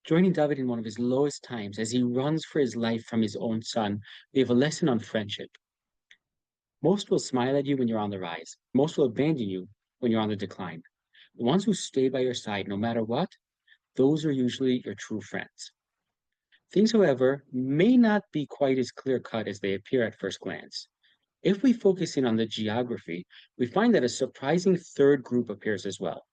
Joining David in one of his lowest times as he runs for his life from his own son, we have a lesson on friendship. Most will smile at you when you're on the rise. Most will abandon you when you're on the decline. The ones who stay by your side no matter what, those are usually your true friends. Things, however, may not be quite as clear cut as they appear at first glance. If we focus in on the geography, we find that a surprising third group appears as well.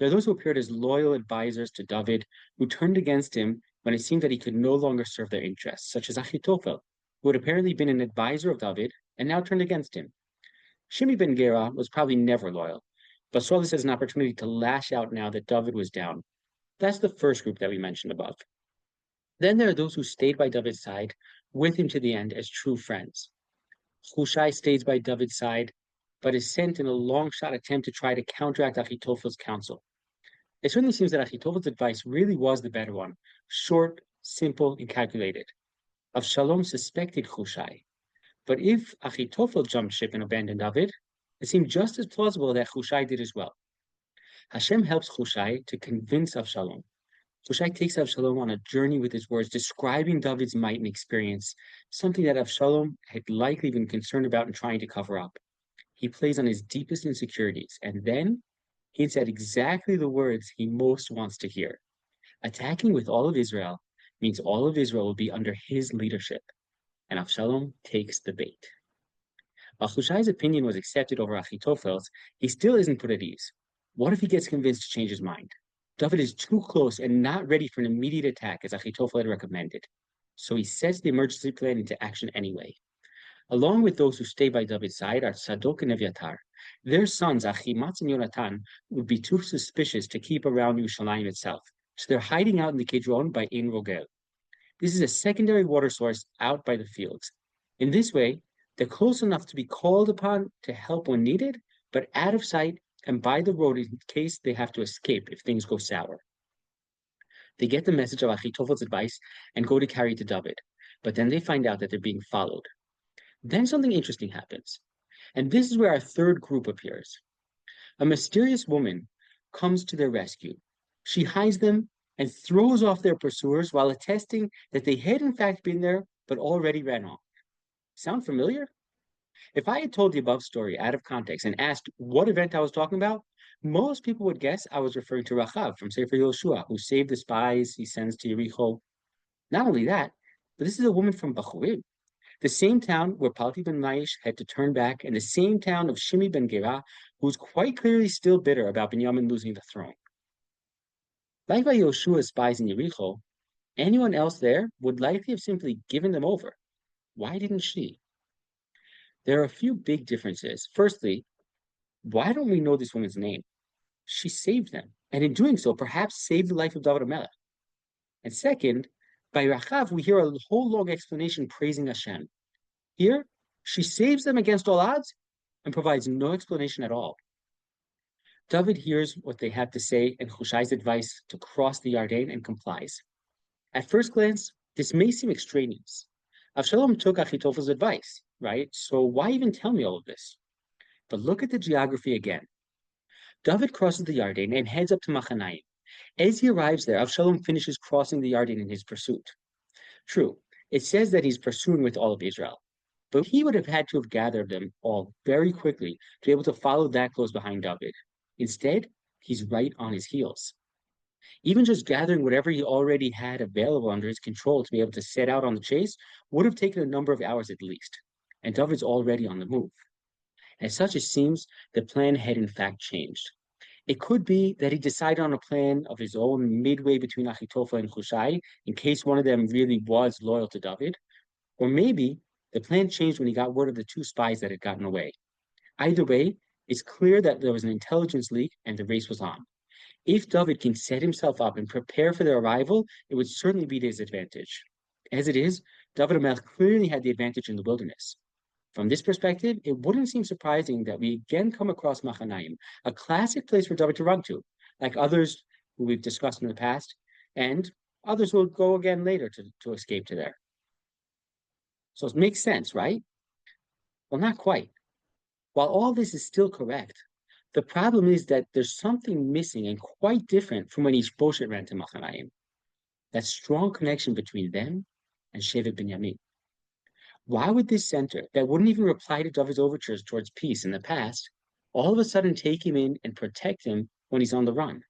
There are those who appeared as loyal advisors to David, who turned against him when it seemed that he could no longer serve their interests, such as Achitophel, who had apparently been an advisor of David and now turned against him. Shimi ben Gera was probably never loyal, but saw this as an opportunity to lash out now that David was down. That's the first group that we mentioned above. Then there are those who stayed by David's side with him to the end as true friends. Hushai stays by David's side, but is sent in a long shot attempt to try to counteract Achitophel's counsel. It certainly seems that Achitophel's advice really was the better one, short, simple, and calculated. Avshalom suspected Hushai, but if Achitophel jumped ship and abandoned David, it seemed just as plausible that Hushai did as well. Hashem helps Hushai to convince Avshalom. Hushai takes Avshalom on a journey with his words, describing David's might and experience, something that Avshalom had likely been concerned about and trying to cover up. He plays on his deepest insecurities, and then he said exactly the words he most wants to hear. Attacking with all of Israel means all of Israel will be under his leadership, and Avshalom takes the bait. While Hushai's opinion was accepted over Achitophel's, he still isn't put at ease. What if he gets convinced to change his mind? David is too close and not ready for an immediate attack as Achitophel had recommended. So he sets the emergency plan into action anyway. Along with those who stay by David's side are Sadok and Eviatar. Their sons, Achimatz and Yonatan, would be too suspicious to keep around Yerushalayim itself, so they're hiding out in the Kidron by Ein Rogel. This is a secondary water source out by the fields. In this way, they're close enough to be called upon to help when needed, but out of sight and by the road in case they have to escape if things go sour. They get the message of Achitophel's advice and go to carry it to David, but then they find out that they're being followed. Then something interesting happens, and this is where our third group appears. A mysterious woman comes to their rescue. She hides them and throws off their pursuers while attesting that they had in fact been there but already ran off. Sound familiar? If I had told the above story out of context and asked what event I was talking about, most people would guess I was referring to Rachav from Sefer Yoshua, who saved the spies he sends to Yericho. Not only that, but this is a woman from Bachurim, the same town where Palti ben Maish had to turn back, and the same town of Shimi ben Gera, who's quite clearly still bitter about Binyamin losing the throne. Like by Yoshua's spies in Yericho, anyone else there would likely have simply given them over. Why didn't she? There are a few big differences. Firstly, why don't we know this woman's name? She saved them, and in doing so, perhaps saved the life of David HaMelech. And second, by Rachav, we hear a whole long explanation praising Hashem. Here, she saves them against all odds and provides no explanation at all. David hears what they have to say and Hushai's advice to cross the Yarden and complies. At first glance, this may seem extraneous. Avshalom took Achitophel's advice, right? So why even tell me all of this? But look at the geography again. David crosses the Yarden and heads up to Machanaim. As he arrives there, Avshalom finishes crossing the Yarden in his pursuit. True, it says that he's pursuing with all of Israel, but he would have had to have gathered them all very quickly to be able to follow that close behind David. Instead, he's right on his heels. Even just gathering whatever he already had available under his control to be able to set out on the chase would have taken a number of hours at least, and David's already on the move. As such, it seems the plan had in fact changed. It could be that he decided on a plan of his own midway between Achitophel and Hushai, in case one of them really was loyal to David, or maybe the plan changed when he got word of the two spies that had gotten away. Either way, it's clear that there was an intelligence leak and the race was on. If David can set himself up and prepare for their arrival, it would certainly be to his advantage. As it is, David HaMelech clearly had the advantage in the wilderness. From this perspective, it wouldn't seem surprising that we again come across Machanaim, a classic place for David to run to, like others who we've discussed in the past, and others will go again later to escape to there. So it makes sense, right? Well, not quite. While all this is still correct, the problem is that there's something missing and quite different from when Ishbosheth ran to Machanaim. that strong connection between them and Shevet Binyamin. Why would this center, that wouldn't even reply to David's overtures towards peace in the past, all of a sudden take him in and protect him when he's on the run?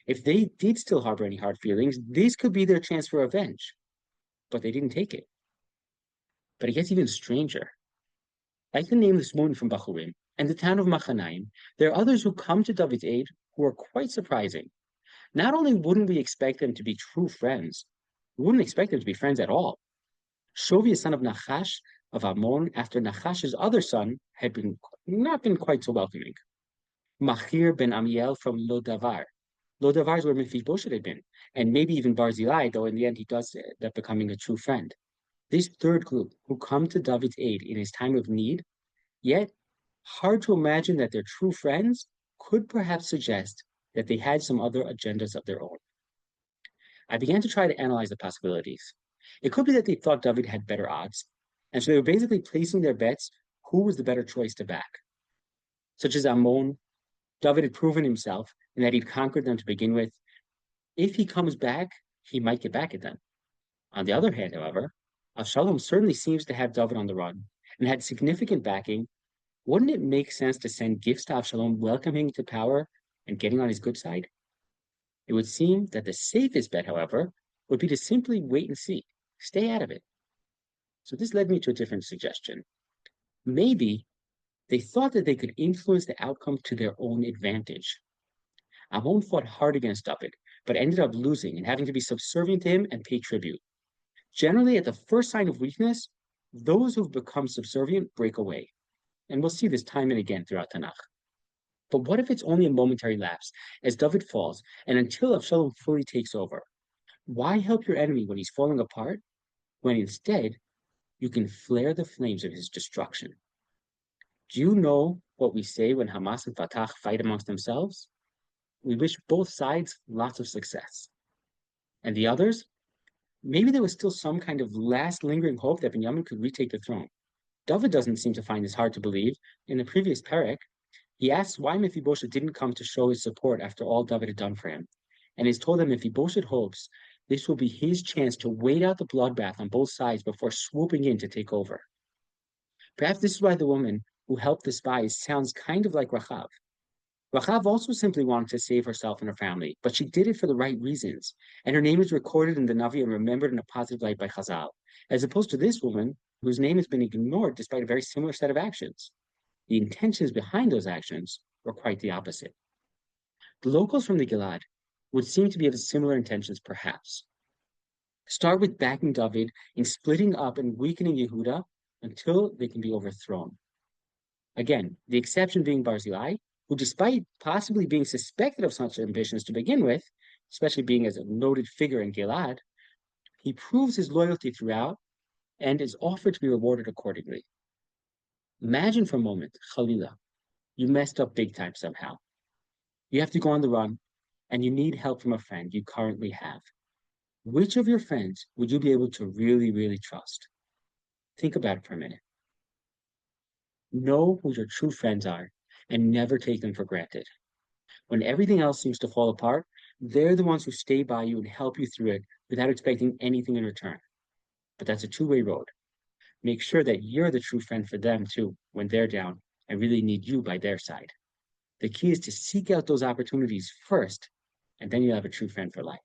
If they did still harbor any hard feelings, this could be their chance for revenge, but they didn't take it. But it gets even stranger. Like the nameless woman from Bachurim and the town of Machanaim, there are others who come to David's aid who are quite surprising. Not only wouldn't we expect them to be true friends, we wouldn't expect them to be friends at all. Shovi is son of Nachash of Ammon after Nachash's other son had been not been quite so welcoming. Machir ben Amiel from Lodavar. Lodavar is where Mephibosheth had been, and maybe even Barzillai, though in the end he does end up becoming a true friend. This third group who come to David's aid in his time of need, yet hard to imagine that they're true friends, could perhaps suggest that they had some other agendas of their own. I began to try to analyze the possibilities. It could be that they thought David had better odds, and so they were basically placing their bets who was the better choice to back. Such as Ammon, David had proven himself and that he'd conquered them to begin with. If he comes back, he might get back at them. On the other hand, however, Avshalom certainly seems to have David on the run and had significant backing. Wouldn't it make sense to send gifts to Avshalom, welcoming him to power and getting on his good side? It would seem that the safest bet, however, would be to simply wait and see, stay out of it. So this led me to a different suggestion. Maybe they thought that they could influence the outcome to their own advantage. Ammon fought hard against David, but ended up losing and having to be subservient to him and pay tribute. Generally, at the first sign of weakness, those who've become subservient break away. And we'll see this time and again throughout Tanakh. But what if it's only a momentary lapse as David falls and until Avshalom fully takes over? Why help your enemy when he's falling apart, when instead you can flare the flames of his destruction? Do you know what we say when Hamas and Fatah fight amongst themselves? We wish both sides lots of success. And the others? Maybe there was still some kind of last lingering hope that Benjamin could retake the throne. David doesn't seem to find this hard to believe. In the previous parak, he asks why Mephibosheth didn't come to show his support after all David had done for him, and is told that Mephibosheth hopes this will be his chance to wait out the bloodbath on both sides before swooping in to take over. Perhaps this is why the woman who helped the spies sounds kind of like Rachav. Rachav also simply wanted to save herself and her family, but she did it for the right reasons, and her name is recorded in the Navi and remembered in a positive light by Chazal, as opposed to this woman whose name has been ignored despite a very similar set of actions. The intentions behind those actions were quite the opposite. The locals from the Gilad would seem to be of similar intentions, perhaps. Start with backing David in splitting up and weakening Yehuda until they can be overthrown. Again, the exception being Barzillai, who, despite possibly being suspected of such ambitions to begin with, especially being as a noted figure in Gilad, he proves his loyalty throughout and is offered to be rewarded accordingly. Imagine for a moment, Khalila, you messed up big time somehow. You have to go on the run, and you need help from a friend you currently have. Which of your friends would you be able to really, really trust? Think about it for a minute. Know who your true friends are and never take them for granted. When everything else seems to fall apart, they're the ones who stay by you and help you through it without expecting anything in return. But that's a two-way road. Make sure that you're the true friend for them too when they're down and really need you by their side. The key is to seek out those opportunities first, and then you'll have a true friend for life.